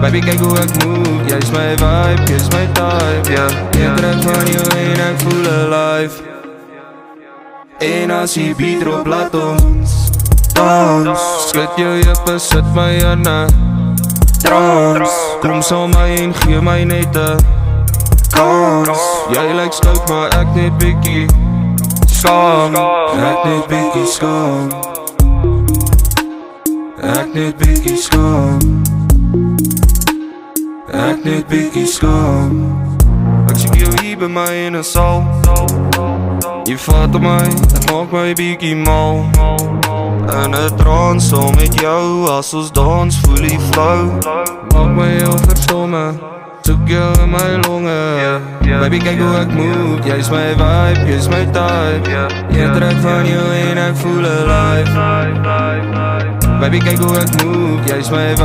Baby kyk hoe ek move, jy is my vibe, jy is my type, yeah. Jy trek van jou en ek voel alive. En as die beat drop, laat ons dans. Skud jou jippe, sit my in 'n trance. Kom saam my en gee my net 'n kans. Jy lyk stout, maar ek net bietjie skaam. Ek net bietjie skaam. Ek net bietjie skaam. Ek net bietjie skaam. Ek sien jou hier by my in 'n saal. Jy vat op my, dit maak my bietjie mal. In 'n trance saam met jou, as ons dans voel die flow. Maak my heel verstomme, soek jou in my longe. Baby kyk hoe ek move, jy is my vibe, jy is my type. Jy trek van jou en ek voel alive. Baby kyk hoe ek move, jy is my vibe.